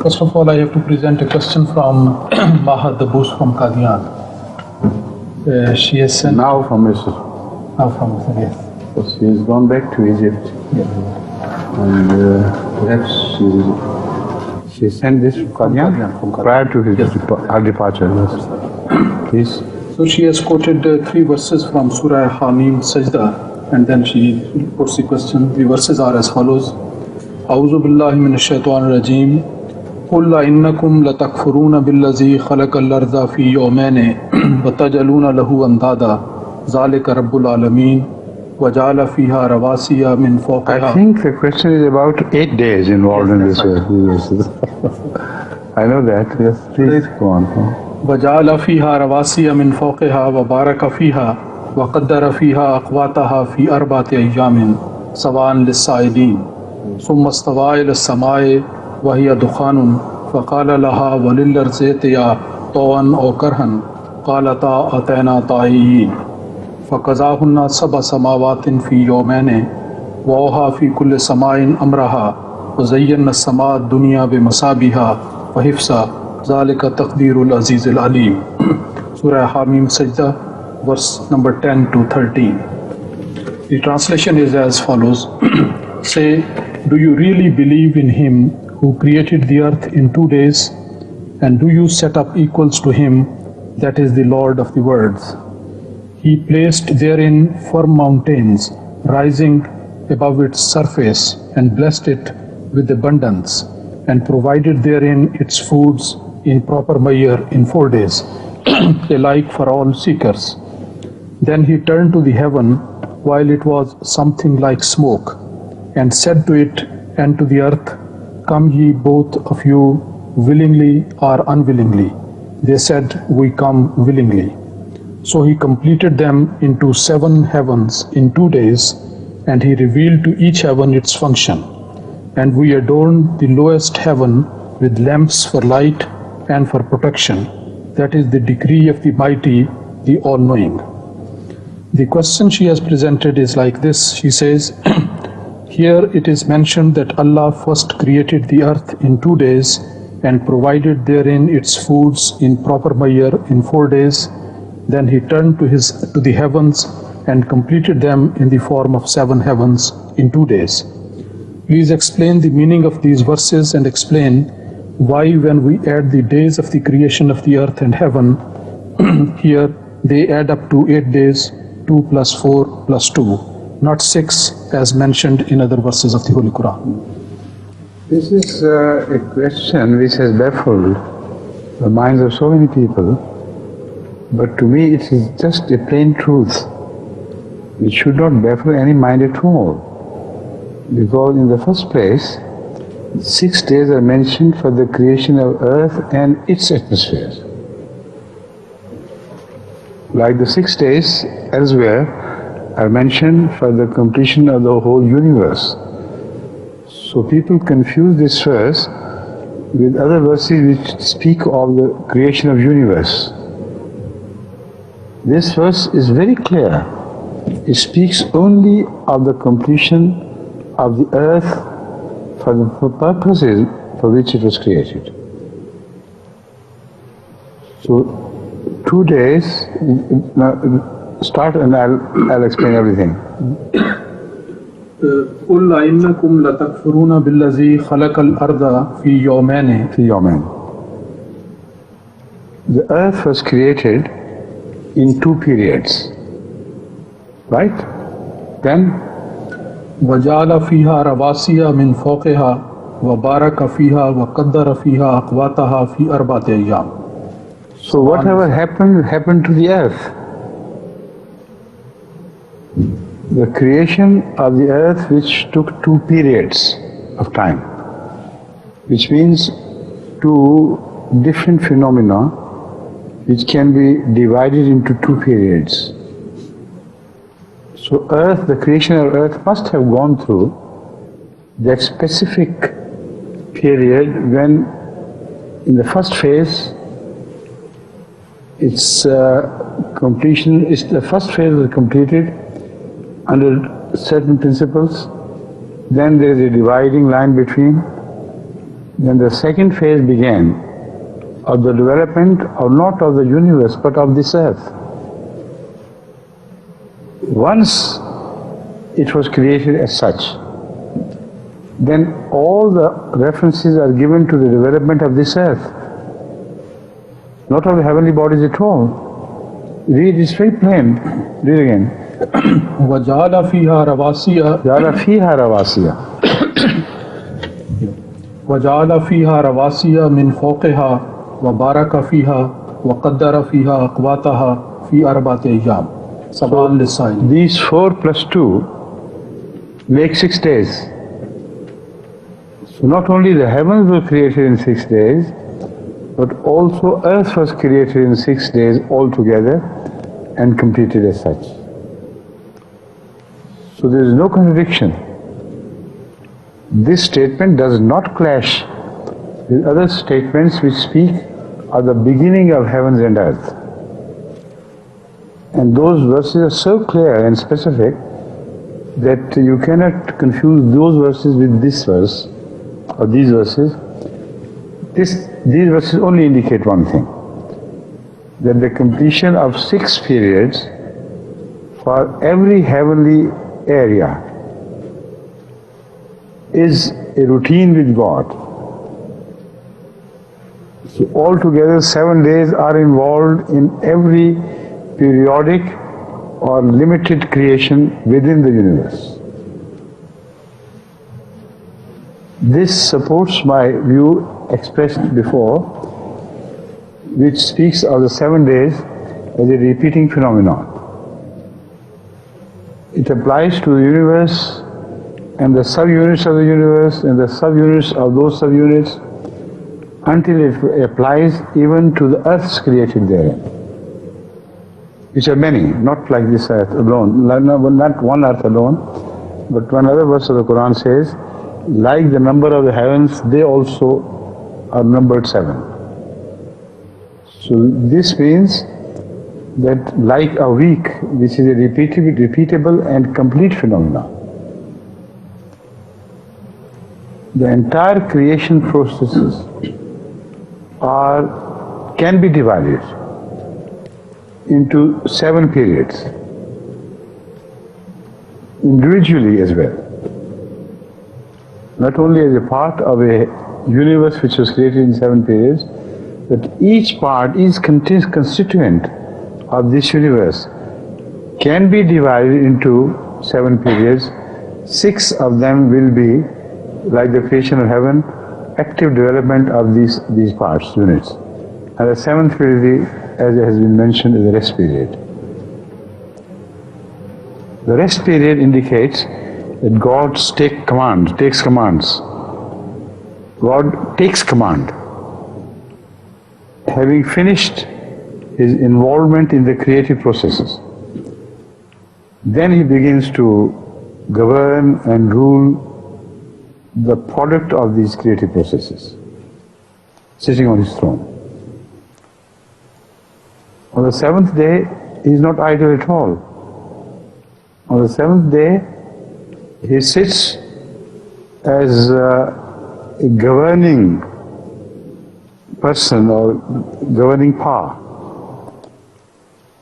First of all, I have to present a question from Mahad, the Bush from Qadian. She has sent... Now from Misr. Now from Misr, yes. So she has gone back to Egypt. Yeah. And perhaps she sent this from Qadian prior to her departure. Please. So she has quoted 3 verses from Surah Hamim Sajda, and then she puts the question. The verses are as follows. A'udhu billahi minash shaitanir rajeem. قُلْ إِنَّكُمْ لَتَكْفُرُونَ بِالَّذِي خَلَقَ الْأَرْضَ فِي يَوْمَيْنِ وَتَجْعَلُونَ لَهُ أَنْدَادًا ذَلِكَ رَبُّ الْعَالَمِينَ وَجَعَلَ فِيهَا رَوَاسِيَ مِنْ فَوْقِهَا. I think the question is about 8 days involved in this. I know that. Yes, please go on. وَجَعَلَ فِيهَا رَوَاسِيَ مِنْ فَوْقِهَا وَبَارَكَ فِيهَا وَقَدَّرَ فِيهَا أَقْوَاتَهَا فِي 4 أَيَّامٍ سَوَاءً لِلسَّائِلِينَ ثُمَّ اسْتَوَى إِلَى السَّمَاءِ وهي دخان فقال لها وللأرض ائتيا طوعا أو كرها قالتا أتينا طائعين فقضاهن 7 سماوات في يومين وأوحى في كل سماء أمرها وزينا السماء الدنيا بمصابيح وحفظا ذلك تقدير العزيز العليم. Surah Hamim Sajda, verse number 10 to 13. The translation is as follows. Say, do you really believe in Him who created the earth in 2 days, and do you set up equals to Him, that is the Lord of the worlds? He placed therein firm mountains, rising above its surface, and blessed it with abundance, and provided therein its foods in proper measure in 4 days, alike for all seekers. Then He turned to the heaven while it was something like smoke, and said to it and to the earth, come ye both of you willingly or unwillingly. They said, we come willingly. So He completed them into 7 heavens in 2 days, and He revealed to each heaven its function. And we adorned the lowest heaven with lamps for light and for protection. That is the decree of the mighty, the all-knowing. The question she has presented is like this. She says, here it is mentioned that Allah first created the earth in 2 days and provided therein its foods in proper measure in 4 days. Then He turned to the heavens and completed them in the form of 7 heavens in 2 days. Please explain the meaning of these verses and explain why when we add the days of the creation of the earth and heaven, here they add up to 8 days, 2 plus 4 plus 2. Not 6 as mentioned in other verses of the Holy Quran. This is a question which has baffled the minds of so many people, but to me it is just a plain truth. It should not baffle any mind at all, because in the first place 6 days are mentioned for the creation of earth and its atmosphere. Like the 6 days elsewhere are mentioned for the completion of the whole universe. So people confuse this verse with other verses which speak of the creation of universe. This verse is very clear. It speaks only of the completion of the earth for the purposes for which it was created. So 2 days, start and I'll explain everything. قُلْ إِنَّكُمْ لَتَكْفُرُونَ بِالَّذِي خَلَقَ الْأَرْضَ فِي يَوْمَيْنِ. The earth was created in 2 periods, right? Then وَجَعَلَ فِيهَا رَوَاسِيَ مِنْ فَوْقِهَا وَبَارَكَ فِيهَا وَقَدَّرَ فِيهَا أَقْوَاتَهَا فِي 4 أَيَّامٍ. So whatever happened to the earth. The creation of the earth which took 2 periods of time, which means 2 different phenomena which can be divided into 2 periods. So earth, the creation of earth must have gone through that specific period when in the first phase its completion is, the first phase was completed under certain principles, then there is a dividing line between, then the second phase began of the development of not of the universe but of this earth. Once it was created as such, then all the references are given to the development of this earth, not of the heavenly bodies at all. Read, it's very plain. Read again. وَجَعَلَ فِيهَا رَوَاسِيَ جَعَلَ فِيهَا رَوَاسِيَ وَجَعَلَ فِيهَا رَوَاسِيَ مِنْ فَوْقِهَا وَبَارَكَ فِيهَا وَقَدَّرَ فِيهَا أَقْوَاتَهَا فِي أَرْبَعَةِ أَيَّامٍ سَبْعًا لِلسَّائِلِينَ. These 4 plus 2 make 6 days. So not only the heavens were created in 6 days, but also earth was created in 6 days altogether and completed as such. So there is no contradiction. This statement does not clash with other statements which speak of the beginning of heavens and earth. And those verses are so clear and specific that you cannot confuse those verses with this verse or these verses. These verses only indicate one thing, that the completion of 6 periods for every heavenly area is a routine with God. So altogether 7 days are involved in every periodic or limited creation within the universe. This supports my view expressed before, which speaks of the 7 days as a repeating phenomenon. It applies to the universe and the subunits of the universe and the subunits of those subunits until it applies even to the earths created therein, which are many, not like this earth alone, not one earth alone, but one other verse of the Quran says, like the number of the heavens, they also are numbered 7. So this means that like a week, which is a repeatable and complete phenomenon, the entire creation processes can be divided into 7 periods, individually as well. Not only as a part of a universe which was created in 7 periods, but each part is constituent of this universe can be divided into 7 periods. 6 of them will be like the creation of heaven, active development of these parts, units. And the 7th period, as it has been mentioned, is the rest period. The rest period indicates that God takes commands. God takes command. Having finished his involvement in the creative processes, then he begins to govern and rule the product of these creative processes, sitting on his throne. On the 7th day, he is not idle at all. On the 7th day, he sits as a governing person or governing power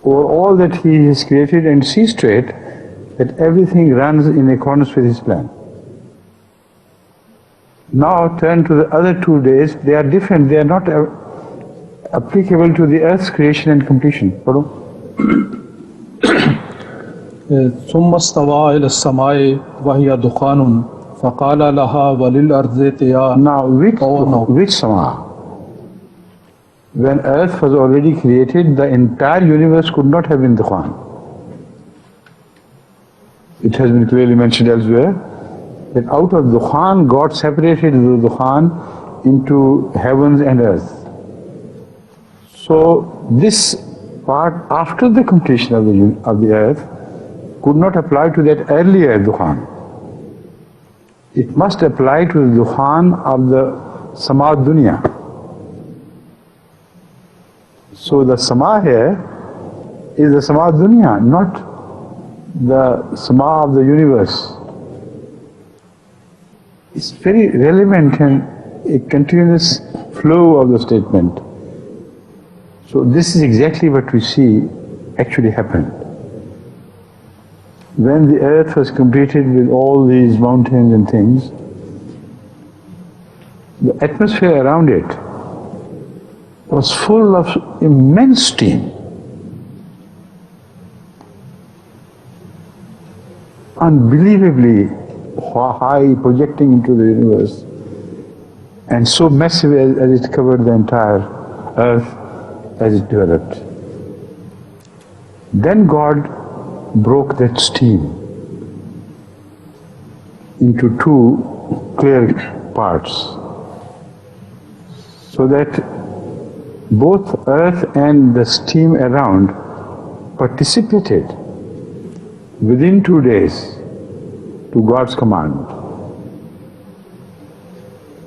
over all that he has created, and sees to it that everything runs in accordance with his plan. Now turn to the other 2 days. They are different. They are not applicable to the earth's creation and completion. ثم استوى إلى السماء وهي دخان فقال لها وللأرض ائتيا. Now which sama? When earth was already created, the entire universe could not have been dukhan. It has been clearly mentioned elsewhere that out of dukhan, God separated the dukhan into heavens and earth. So this part after the completion of the earth could not apply to that earlier dukhan. It must apply to the dukhan of the sama dunya. So the sama here is the sama dunya, not the sama of the universe. It's very relevant and a continuous flow of the statement. So this is exactly what we see actually happened. When the earth was completed with all these mountains and things, the atmosphere around it was full of immense steam. Unbelievably high, projecting into the universe, and so massive as it covered the entire earth as it developed. Then God broke that steam into two clear parts, so that both earth and the steam around participated within 2 days to God's command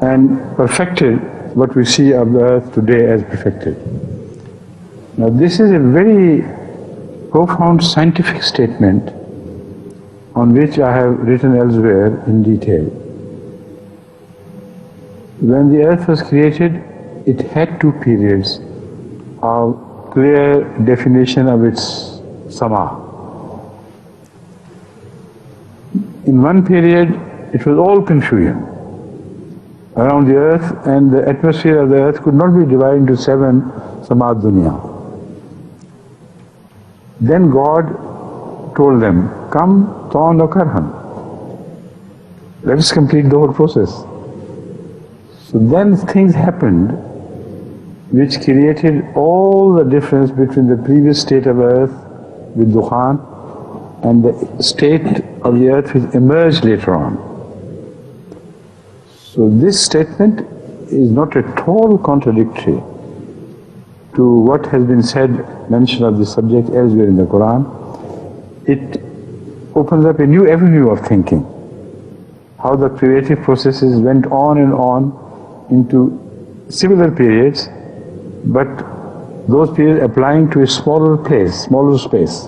and perfected what we see of the earth today as perfected. Now this is a very profound scientific statement on which I have written elsewhere in detail. When the earth was created, it had 2 periods of clear definition of its sama. In one period, it was all confusion around the earth, and the atmosphere of the earth could not be divided into 7 samad dunya. Then God told them, come, ta'an wa karhan. Let us complete the whole process. So then things happened which created all the difference between the previous state of earth with dukhan and the state of the earth which emerged later on. So this statement is not at all contradictory to what has been said, mention of this subject elsewhere in the Quran. It opens up a new avenue of thinking, how the creative processes went on and on into similar periods, but those periods applying to a smaller place, smaller space.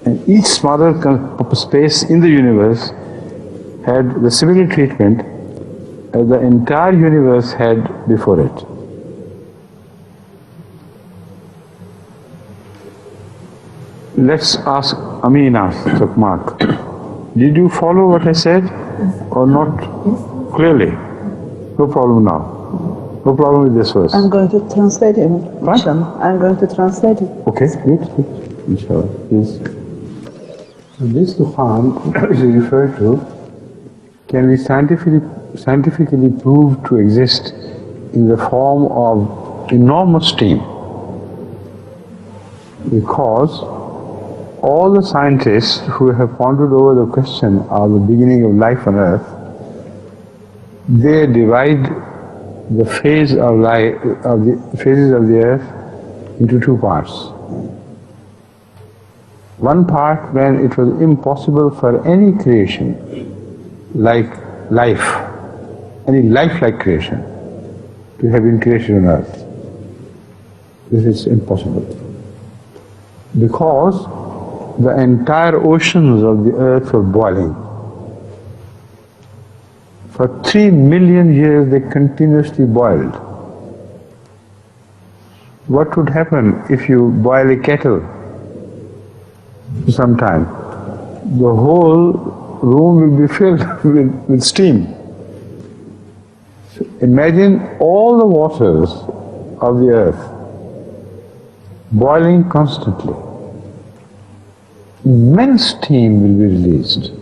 And each smaller space in the universe had the similar treatment as the entire universe had before it. Let's ask Amina Tokmak. Did you follow what I said or not clearly? No problem now. No problem with this verse. I'm going to translate it. What? I'm going to translate it. Okay, good. Inshallah. Yes. So this dukhan which is referred to can be scientifically proved to exist in the form of enormous steam, because all the scientists who have pondered over the question of the beginning of life on earth, they divide the phase of life, of the phases of the earth into 2 parts. One part when it was impossible for any creation like life, any lifelike creation, to have been created on earth. This is impossible, because the entire oceans of the earth were boiling. For 3 million years they continuously boiled. What would happen if you boil a kettle for some time? The whole room will be filled with steam. So imagine all the waters of the earth boiling constantly. Immense steam will be released,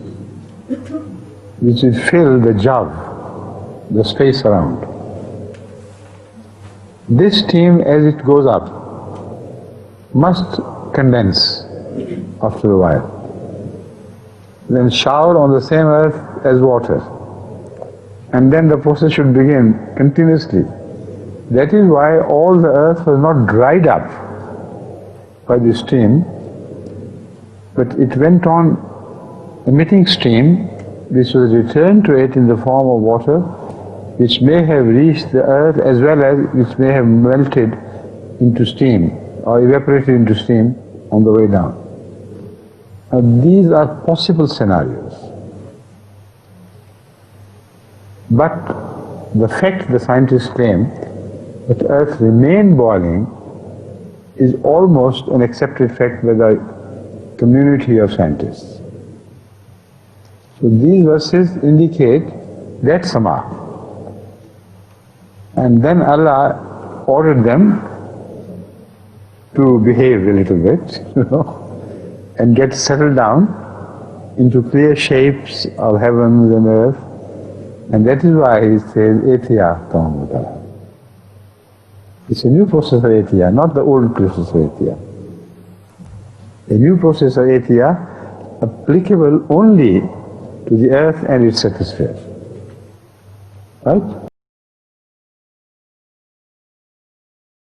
which will fill the jug, the space around. This steam, as it goes up, must condense after a while, then shower on the same earth as water, and then the process should begin continuously. That is why all the earth was not dried up by the steam, but it went on emitting steam, which was returned to it in the form of water, which may have reached the earth as well as which may have melted into steam or evaporated into steam on the way down. Now these are possible scenarios. But the fact the scientists claim that the earth remained boiling is almost an accepted fact by the community of scientists. So these verses indicate that sama. And then Allah ordered them to behave a little bit, and get settled down into clear shapes of heavens and earth. And that is why he says, Ethiya Tahamudala. It's a new process of Ethiya, not the old process of Ethiya. A new process of Ethiya applicable only to the earth and its atmosphere. Right?